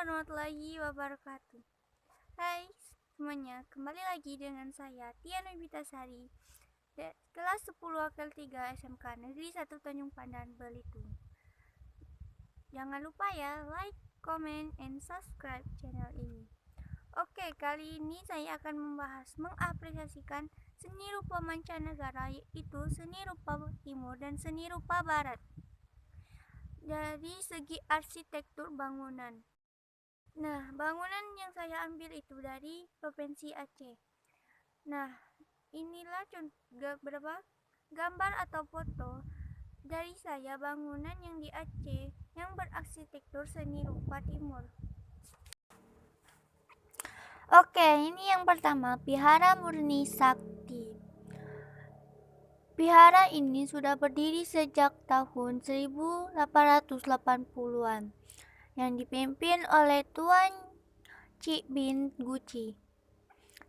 warahmatullahi wabarakatuh. Hai semuanya, kembali lagi dengan saya Tia Novitasari, kelas 10 Wakil 3 SMK Negeri 1 Tanjung Pandan, Belitung. Jangan lupa ya, like, comment, and subscribe channel ini. Oke, kali ini saya akan membahas mengapresiasikan seni rupa mancanegara, yaitu seni rupa timur dan seni rupa barat dari segi arsitektur bangunan. Nah, bangunan yang saya ambil itu dari Provinsi Aceh. Nah, inilah beberapa gambar atau foto dari saya bangunan yang di Aceh yang berarsitektur seni rupa timur. Oke, ini yang pertama, Vihara Murni Sakti. Vihara ini sudah berdiri sejak tahun 1880-an yang dipimpin oleh Tuan Cik bin Guci,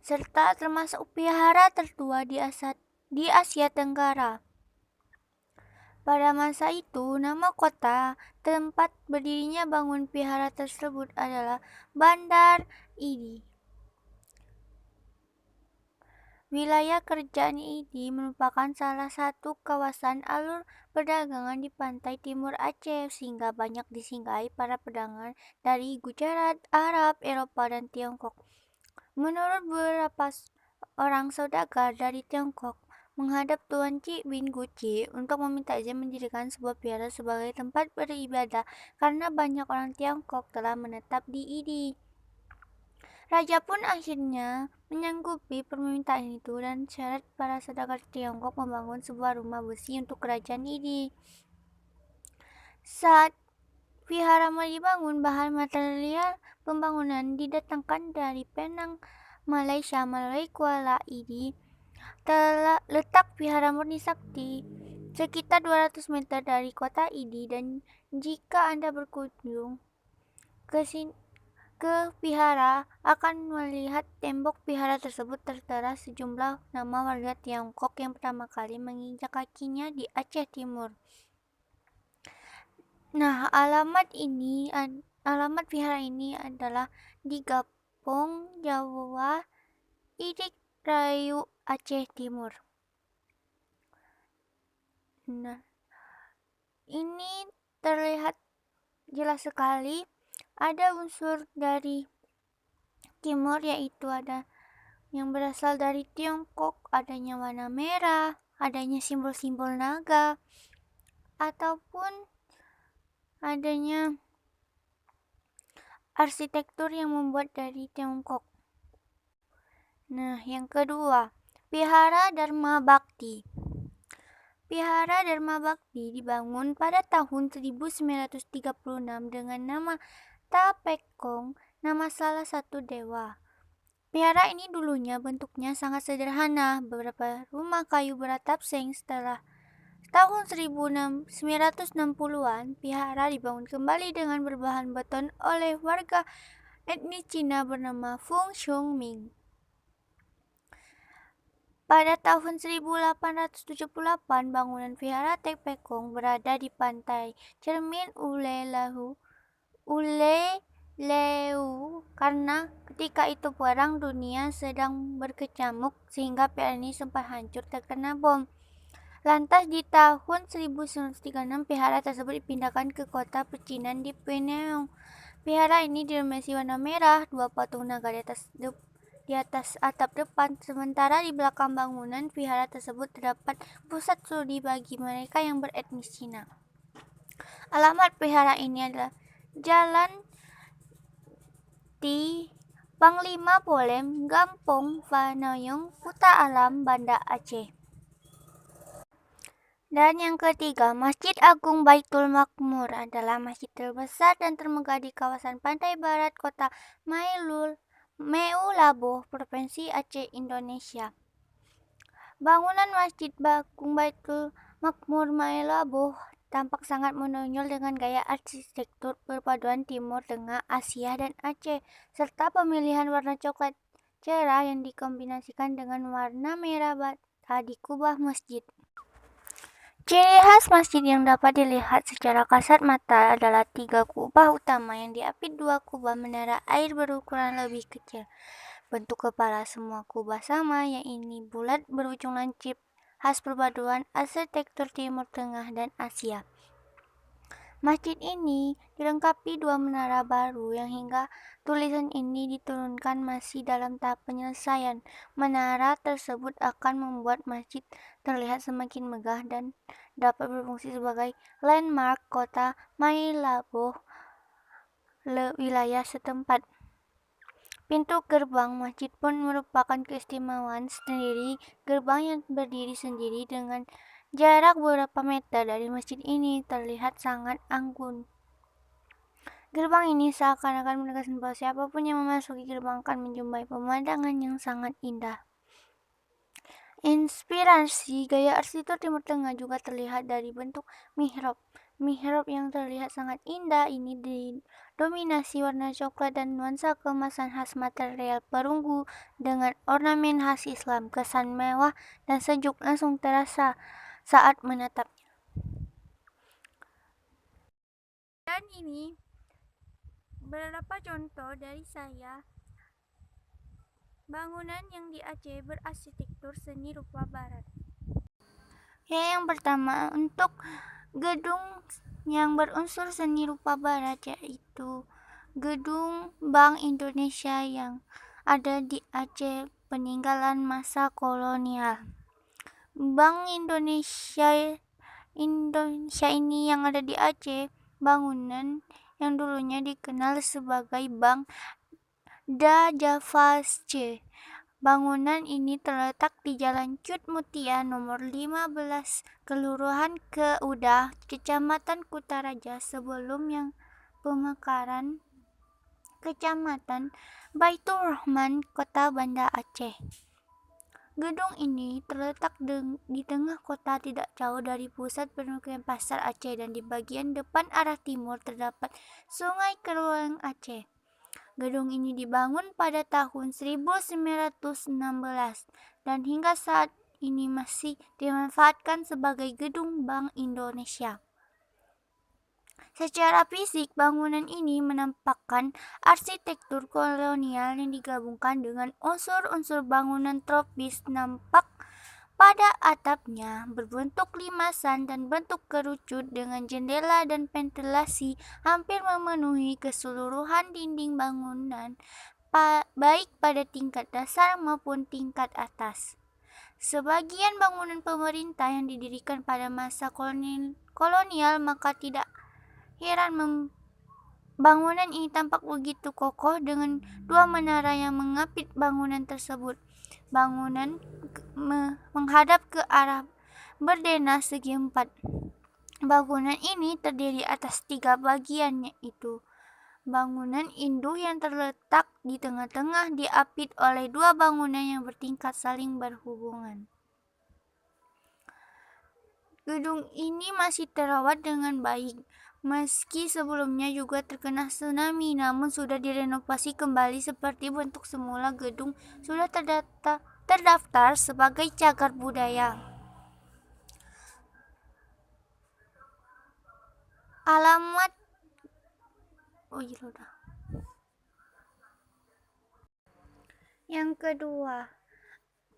serta termasuk vihara tertua di Asia Tenggara. Pada masa itu, nama kota tempat berdirinya bangun vihara tersebut adalah Bandar Idi. Wilayah kerajaan Idi merupakan salah satu kawasan alur perdagangan di pantai timur Aceh, sehingga banyak disinggahi para pedagang dari Gujarat, Arab, Eropa, dan Tiongkok. Menurut beberapa orang saudagar dari Tiongkok menghadap Tuan Cik bin Guci untuk meminta izin mendirikan sebuah vihara sebagai tempat beribadah karena banyak orang Tiongkok telah menetap di Idi. Raja pun akhirnya menyanggupi permintaan itu dan syarat para saudagar Tiongkok membangun sebuah rumah besi untuk kerajaan Idi. Saat vihara mulai dibangun, bahan material pembangunan didatangkan dari Penang, Malaysia melalui Kuala Idi. Terletak Vihara Murni Sakti sekitar 200 meter dari kota Idi, dan jika Anda berkunjung ke vihara akan melihat tembok vihara tersebut tertera sejumlah nama warga Tiongkok yang pertama kali menginjak kakinya di Aceh Timur. Nah, alamat vihara ini adalah di Gapong, Jawa, Idik Rayu, Aceh Timur. Nah, ini terlihat jelas sekali ada unsur dari timur, yaitu ada yang berasal dari Tiongkok, adanya warna merah, adanya simbol-simbol naga, ataupun adanya arsitektur yang membuat dari Tiongkok. Nah, yang kedua, Vihara Dharma Bakti. Vihara Dharma Bakti dibangun pada tahun 1936 dengan nama Tapekong, nama salah satu dewa. Vihara ini dulunya bentuknya sangat sederhana, beberapa rumah kayu beratap seng. Setelah tahun 1960-an, vihara dibangun kembali dengan berbahan beton oleh warga etnis Cina bernama Fung Xiong Ming. Pada tahun 1878, bangunan vihara Tapekong berada di pantai Cermin Uleleu karena ketika itu perang dunia sedang berkecamuk sehingga vihara ini sempat hancur terkena bom. Lantas di tahun 1936 vihara tersebut dipindahkan ke kota pecinan di Penang. Vihara ini didominasi warna merah, dua patung naga di atas atap depan, sementara di belakang bangunan vihara tersebut terdapat pusat studi bagi mereka yang beretnis Cina. Alamat vihara ini adalah Jalan di Panglima Polem, Gampong Vanayong, Kuta Alam, Banda Aceh. Dan yang ketiga, Masjid Agung Baitul Makmur adalah masjid terbesar dan termegah di kawasan pantai barat kota Meulaboh, Provinsi Aceh, Indonesia. Bangunan Masjid Agung Baitul Makmur Meulaboh tampak sangat menonjol dengan gaya arsitektur perpaduan Timur Tengah, Asia, dan Aceh, serta pemilihan warna coklat cerah yang dikombinasikan dengan warna merah bata di kubah masjid. Ciri khas masjid yang dapat dilihat secara kasat mata adalah 3 kubah utama yang diapit 2 kubah menara air berukuran lebih kecil. Bentuk kepala semua kubah sama, yaitu bulat berujung lancip, khas perpaduan arsitektur Timur Tengah dan Asia. Masjid ini dilengkapi 2 menara baru yang hingga tulisan ini diturunkan masih dalam tahap penyelesaian. Menara tersebut akan membuat masjid terlihat semakin megah dan dapat berfungsi sebagai landmark kota Mailabo, wilayah setempat. Pintu gerbang masjid pun merupakan keistimewaan sendiri. Gerbang yang berdiri sendiri dengan jarak beberapa meter dari masjid ini terlihat sangat anggun. Gerbang ini seakan-akan menegaskan bahwa siapapun yang memasuki gerbang akan menjumpai pemandangan yang sangat indah. Inspirasi gaya arsitektur Timur Tengah juga terlihat dari bentuk mihrab. Mihrab yang terlihat sangat indah ini didominasi warna coklat dan nuansa kemasan khas material perunggu dengan ornamen khas Islam. Kesan mewah dan sejuk langsung terasa saat menatapnya. Dan ini beberapa contoh dari saya bangunan yang di Aceh berarsitektur seni rupa barat. Yang pertama, untuk gedung yang berunsur seni rupa barat yaitu Gedung Bank Indonesia yang ada di Aceh peninggalan masa kolonial. Bank Indonesia ini yang ada di Aceh, bangunan yang dulunya dikenal sebagai Bank Dajavasce. Bangunan ini terletak di Jalan Cut Mutia nomor 15, Kelurahan Keudah, Kecamatan Kutaraja sebelum yang pemekaran Kecamatan Baitur Rahman, Kota Banda Aceh. Gedung ini terletak di tengah kota tidak jauh dari pusat permukiman Pasar Aceh dan di bagian depan arah timur terdapat Sungai Kerueng Aceh. Gedung ini dibangun pada tahun 1916 dan hingga saat ini masih dimanfaatkan sebagai gedung Bank Indonesia. Secara fisik, bangunan ini menampakkan arsitektur kolonial yang digabungkan dengan unsur-unsur bangunan tropis. Nampak pada atapnya berbentuk limasan dan bentuk kerucut dengan jendela dan ventilasi hampir memenuhi keseluruhan dinding bangunan, baik pada tingkat dasar maupun tingkat atas. Sebagian bangunan pemerintah yang didirikan pada masa kolonial maka tidak heran bangunan ini tampak begitu kokoh dengan 2 menara yang mengapit bangunan tersebut. Bangunan menghadap ke arah berdena segi 4. Bangunan ini terdiri atas 3 bagian, yaitu bangunan induk yang terletak di tengah-tengah diapit oleh 2 bangunan yang bertingkat saling berhubungan. Gedung ini masih terawat dengan baik. Meski sebelumnya juga terkena tsunami, namun sudah direnovasi kembali seperti bentuk semula. Gedung sudah terdaftar sebagai cagar budaya. Alamat Yang kedua,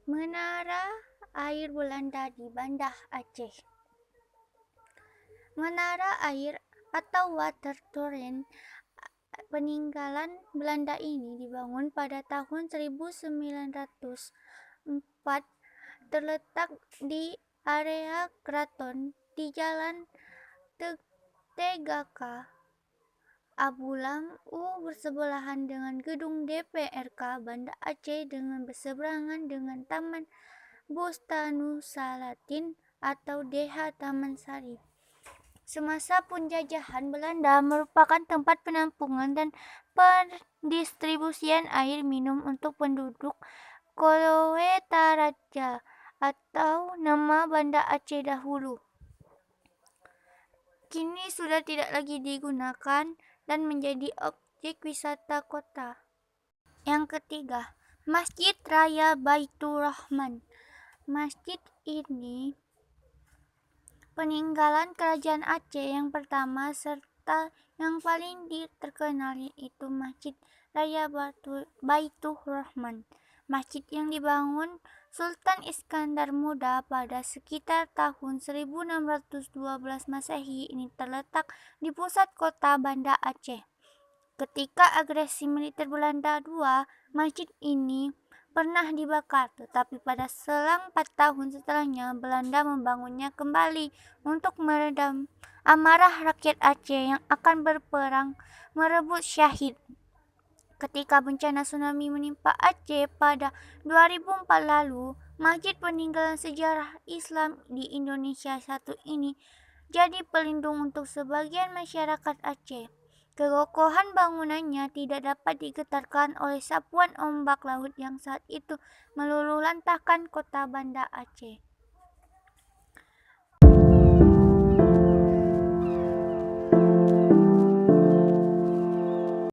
Menara Air Belanda di Banda Aceh. Menara air atau water turret peninggalan Belanda ini dibangun pada tahun 1904, terletak di area keraton di Jalan Tegaka Abulam bersebelahan dengan gedung DPRK Banda Aceh dengan berseberangan dengan Taman Bustanusalatin atau DH Taman Sari. Semasa penjajahan Belanda merupakan tempat penampungan dan pendistribusian air minum untuk penduduk Kolowetaraja atau nama Banda Aceh dahulu. Kini sudah tidak lagi digunakan dan menjadi objek wisata kota. Yang ketiga, Masjid Raya Baitur Rahman. Masjid ini peninggalan kerajaan Aceh yang pertama serta yang paling terkenal yaitu Masjid Raya Baitur Rahman. Masjid yang dibangun Sultan Iskandar Muda pada sekitar tahun 1612 Masehi ini terletak di pusat kota Banda Aceh. Ketika agresi militer Belanda II, masjid ini pernah dibakar, tetapi pada selang 4 tahun setelahnya Belanda membangunnya kembali untuk meredam amarah rakyat Aceh yang akan berperang merebut Syahid. Ketika bencana tsunami menimpa Aceh pada 2004 lalu, Masjid Peninggalan Sejarah Islam di Indonesia satu ini jadi pelindung untuk sebagian masyarakat Aceh. Kekokohan bangunannya tidak dapat digetarkan oleh sapuan ombak laut yang saat itu meluluh lantahkan kota Banda Aceh.